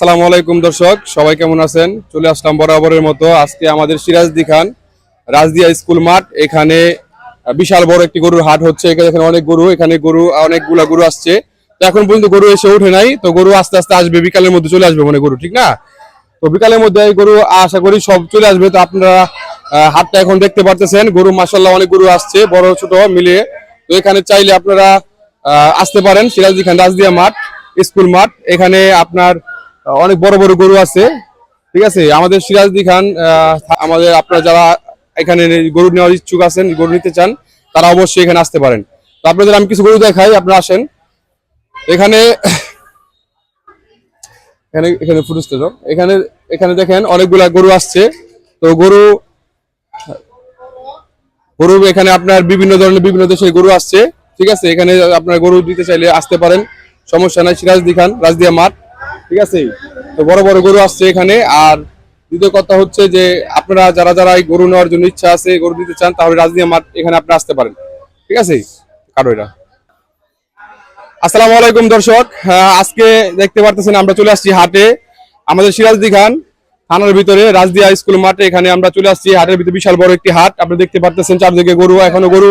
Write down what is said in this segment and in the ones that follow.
আসসালামু আলাইকুম দর্শক, সবাই কেমন আছেন? চলে আসলাম বরাবরের মতো আজকে আমাদের সিরাজদি খান রাজদিয়া স্কুল মাঠ। এখানে বিশাল বড় একটি গরুর হাট হচ্ছে। এখানে অনেক গরু, এখানে গরু অনেকগুলা গরু আসছে। তো এখন পর্যন্ত গরু এসে ওঠে নাই, তো গরু আস্তে আস্তে আসবে, বিকালের মধ্যে চলে আসবে গরু, ঠিক না? তো বিকালের মধ্যে এই গরু আশা করি সব চলে আসবে। তো আপনারা হাটটা এখন দেখতে পারতেছেন, গরু মাশাআল্লাহ অনেক গরু আসছে, বড় ছোট মিলিয়ে। তো এখানে চাইলে আপনারা আসতে পারেন, সিরাজদি খান রাজদিয়া মাঠ স্কুল মাঠ। এখানে আপনার অনেক বড় বড় গরু আছে, ঠিক আছে? আমাদের সিরাজদি খান আমাদের আপনারা যারা এখানে গরু নেওয়ার ইচ্ছুক আছেন, গরু নিতে চান, তারা অবশ্যই এখানে আসতে পারেন। তো আপনাদের আমি কিছু গরু দেখাই, আপনারা আসেন। এখানে এখানে এখানে ফুটেজটা দাও। এখানে এখানে দেখেন অনেকগুলা গরু আসছে। তো গরু গরু এখানে আপনার বিভিন্ন ধরনের বিভিন্ন দেশের গরু আসছে, ঠিক আছে? এখানে আপনার গরু দিতে চাইলে আসতে পারেন, সমস্যা নাই। সিরাজদি খান রাজদিয়া মাঠ, ঠিক আছে? তো বড় বড় গরু আসছে এখানে। আর দ্বিতীয় কথা হচ্ছে যে আপনারা যারা যারা এই গরু নেওয়ার জন্য ইচ্ছা আছে, গরু দিতে চান, তাহলে রাজদিয়া মাঠ এখানে আপনি আসতে পারেন, ঠিক আছে? কারো এটা। আসসালামু আলাইকুম দর্শক, আজকে দেখতে পারতেছেন আমরা চলে আসছি হাটে, আমাদের সিরাজদি খান থানার ভিতরে রাজদিয়া স্কুল মাঠে। এখানে আমরা চলে আসছি হাটের ভিতরে, বিশাল বড় একটি হাট। আপনারা দেখতে পারতেছেন চারদিকে গরু, এখনো গরু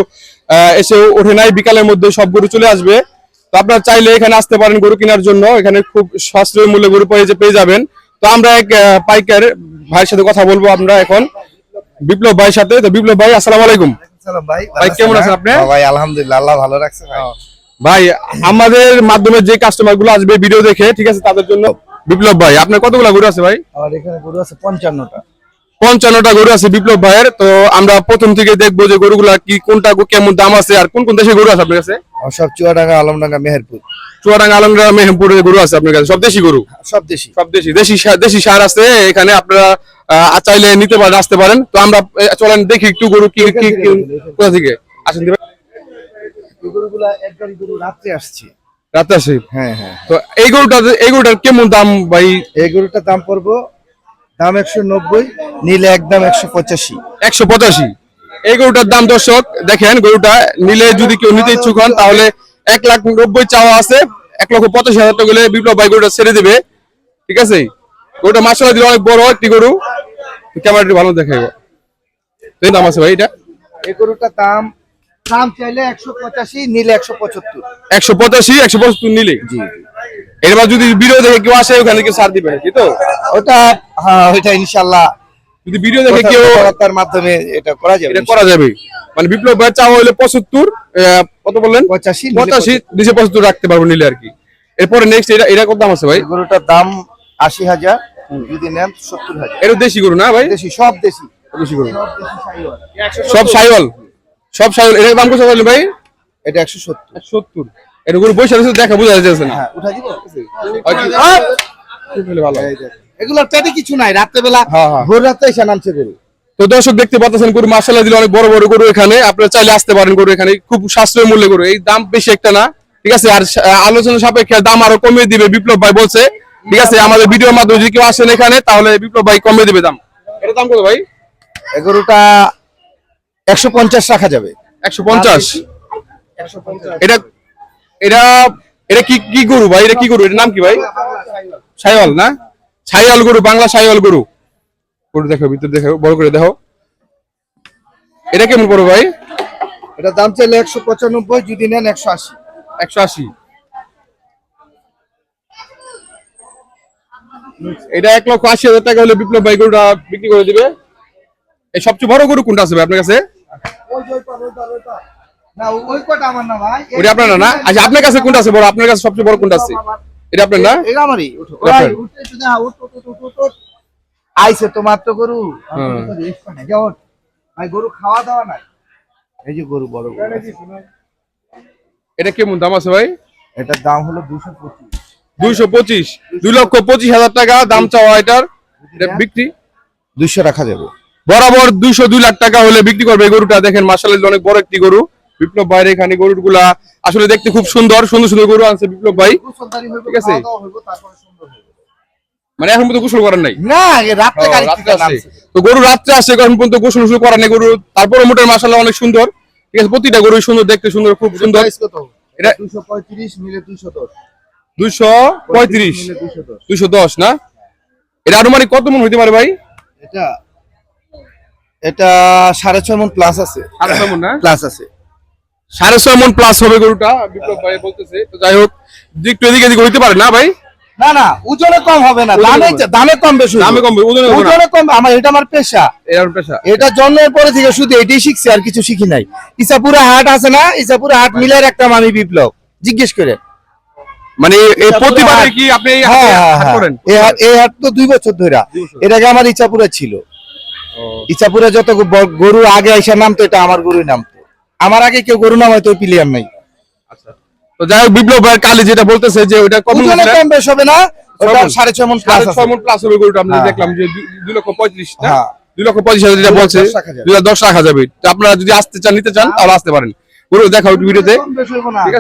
এসে ওঠে নাই, বিকালের মধ্যে সব গরু চলে আসবে। তো আপনারা চাইলে এখানে আসতে পারেন গরু কেনার জন্য, এখানে খুব সাশ্রয়ী মূল্যে গরু পেয়ে যাবেন। তো আমরা এক পাইকার ভাইয়ের সাথে কথা বলবো আমরা এখন, বিপ্লব ভাইয়ের সাথে। তো বিপ্লব ভাই, আসসালামু আলাইকুম। ভাই কেমন আছেন আপনি? ভাই আলহামদুলিল্লাহ, আল্লাহ ভালো রাখছে ভাই। ভাই, আমাদের মাধ্যমে যে কাস্টমার গুলো আসবে ভিডিও দেখে, ঠিক আছে, তাদের জন্য বিপ্লব ভাই, আপনার কতগুলো গরু আছে ভাই? আমার এখানে গরু আছে 55টা। 55টা গরু আছে বিপ্লব ভাইয়ের। তো আমরা প্রথম থেকে দেখবো যে গরুগুলা কি, কোনটা কেমন দাম আছে, আর কোন কোন দেশের গরু আছে আপনার কাছে? সব চুয়াডাঙ্গা, আলমডাঙ্গা, মেহেরপুর। চুয়াডাঙ্গা, আলমডাঙ্গা, মেহেরপুরের গরু আছে আপনার কাছে, সব দেশি গরু? সব দেশি। সব দেশি দেশি দেশি সার আছে এখানে, আপনারা চাইলে নিতে পারেন, আসতে পারেন। তো আমরা চলেন দেখি একটু গরু কি কোথা থেকে আসেন। এই গরুগুলা এক গাড়ি গরু রাতে আসছে। রাতে আসে? হ্যাঁ হ্যাঁ। তো এই গরুটার কেমন দাম ভাই? এই গরুটার দাম পড়বো, দাম 190, নিলে একদম 185। 185 এই গরুটার দাম। দর্শক দেখেন, গরুটা নিলে যদি কেউ নিতে ইচ্ছুক হন, তাহলে 1,90,000 চাওয়া আছে। 1,85,000 টাকা হলে বিপ্লব ভাই গরুটা ছেড়ে দিবে, ঠিক আছে? গরুটা মাশাআল্লাহ দিলে অনেক বড় একটি গরু, ক্যামেরাটি ভালো দেখাইব। এই দাম আছে ভাই এটা? এই গরুটার দাম চাইলে 185, নিলে 175। 185 নিলে? জি। এরপর যদি ভিডিও দেখে কেউ আসে, ওখানে কেউ ছাড় দিবে নাকি? তো ওটা হ্যাঁ, ওইটা ইনশাআল্লাহ যদি ভিডিও দেখে কেউ, তার মাধ্যমে এটা করা যাবে। এটা করা যাবে। মানে বিপ্লব ভাই চাওয়া হলে 75, কত বললেন? 85 নিচে 75 রাখতে পারবো নিলে আর কি। এরপরে নেক্সট এটা কত দাম আছে ভাই? গরুটার দাম 80,000, যদি নেন 70,000। এটা দেশি গরু না ভাই? দেশি, সব দেশি। দেশি গরু, সব সাইওয়াল, সব সাইওয়াল। এর দাম কত বলেন ভাই? এটা 170। 170। এটা গরু বসে আছে, দেখা বোঝা যাচ্ছে না। হ্যাঁ, উঠা দিব। ভালো। এগুলোর পেটে কিছু নাই, রাত্রে বেলা ভোর রাতে এসে নামছে গরু। তো দর্শক দেখতে পাচ্ছেন গরু মাশাআল্লাহ দিলে অনেক বড় বড় গরু এখানে। আপনারা চাইলে আসতে পারেন গরু এখানে, খুব সাশ্রয়ী মূল্যে গরু। এই দাম বেশি একটা না, ঠিক আছে? আর আলোচনা সাপেক্ষে দাম আরো কমিয়ে দিবে বিপ্লব ভাই বলছে, ঠিক আছে? আমাদের ভিডিওর মাধ্যমে যদি কেউ আসেন এখানে, তাহলে বিপ্লব ভাই কমিয়ে দিবে দাম। এটা দাম কত ভাই? এই গরুটা 150 রাখা যাবে। 150? এটা এটা এটা কি গরু ভাই? এটা কি গরু? এটার নাম কি ভাই? সাইওয়াল না? সাইওয়াল গরু, বাংলা সাইওয়াল গরু। গরু দেখো, ভিতর দেখো, বড় করে দেখো। এটা কেমন পড়বে ভাই? এটা দাম চাইলে 195, যদি নেন 180। 180। এটা 1,80,000 টাকা হলে বিপ্লব ভাই গরুটা বিক্রি করে দিবে। এই সবচেয়ে বড় গরু কোনটা আছে ভাই আপনার কাছে? না, ওই কটা আমার না ভাই। ওটা আপনার না? আচ্ছা, আপনার কাছে কোনটা আছে বড়? আপনার কাছে সবচেয়ে বড় কোনটা আছে? এটা আপনার না? এটা আমারই। উঠো ভাই, উঠতে শুধু উঠ। আইছে তো মাত্র গরু। যাও ভাই, গরু খাওয়া দাওয়া নাই। এই যে গরু বড় গরু। এটা কেমন দাম আছে ভাই? এটার দাম হলো 225। 225? 2,25,000 টাকা দাম চাওয়া এটার। এটা বিক্রি 200 রাখা যাবে। বরাবর 2 লাখ টাকা হলে বিক্রি করবে এই গরুটা। দেখেন মাশাআল্লাহ অনেক বড় একটি গরু বিপ্লব ভাইয়ের এখানে। গরুগুলা আসলে দেখতে খুব সুন্দর সুন্দর গরু আছে বিপ্লব ভাই, ঠিক আছে? মানে এখন পর্যন্ত গোসল করার নাই না, রাতে গাড়ি থেকে নামছে। তো গরু রাত্রে আসে, এখন পর্যন্ত গোসল করার নাই গরু। তারপরে মোটর মাশাআল্লাহ অনেক সুন্দর, ঠিক আছে? প্রতিটা গরু সুন্দর, দেখতে সুন্দর, খুব সুন্দর। এটা 235, নিলে 210। 235 210 210 না? এটা আনুমানিক কত মন হইতে পারে ভাই? এটা এটা 6.5 মণ প্লাস আছে, 6.5 মণ না? প্লাস আছে। 6.5 মণ প্লাস হবে গরুটা, বিপ্লব ভাই বলতেছে। তো যাই হোক, একটু এদিকে এদিকে হইতে পারে না ভাই? না না, ওজনে কম হবে না, ওজনে দামে কম। দামে কম বেশি, দামে কম, ওজনে কম না। ওজনে কম। এটা আমার পেশা, এর পেশা। এটা জন্মের পরে থেকে শুধু এটাই শিখছি, আর কিছু শিখি নাই। ইসাপুরা হাট আছে না, ইসাপুরা হাট মিলার একটা আমি বিপ্লব, জিজ্ঞেস করে। মানে এই প্রতিবারে কি আপনি এই হ্যাঁ হ্যাঁ হাট হ্যাঁ, করেন? এই হাট তো 2 বছর ধরে। 2 বছর। এটাকে আমার ইচ্ছাপুরা ছিল, ইচ্ছাপুরা যত গরু আগে আইসা নামতো, এটা আমার গরুই নামতো। আমার আগে কেউ গরু নামাইতো প্লেয়ার নাই। আচ্ছা, তো যাই হোক, বিপ্লব ভাই কালি যেটা বলতেছে যে ওটা কম ওজনে কম বেশ হবে না, ওটা 6.5 মণ প্লাস 6.5 মণ প্লাস হবে গরুটা। আমরা হ্যাঁ, দেখলাম যে 2,35,000 না? হ্যাঁ। 2,25,000 যেটা বলছে, 2,10 রাখা যাবে। 2,10 রাখা যাবে। তো আপনারা যদি আসতে চান, নিতে চান, তাহলে আসতে পারেন। গরু দেখা ভিডিওতে। কম বেশ হইবো না। ঠিক আছে।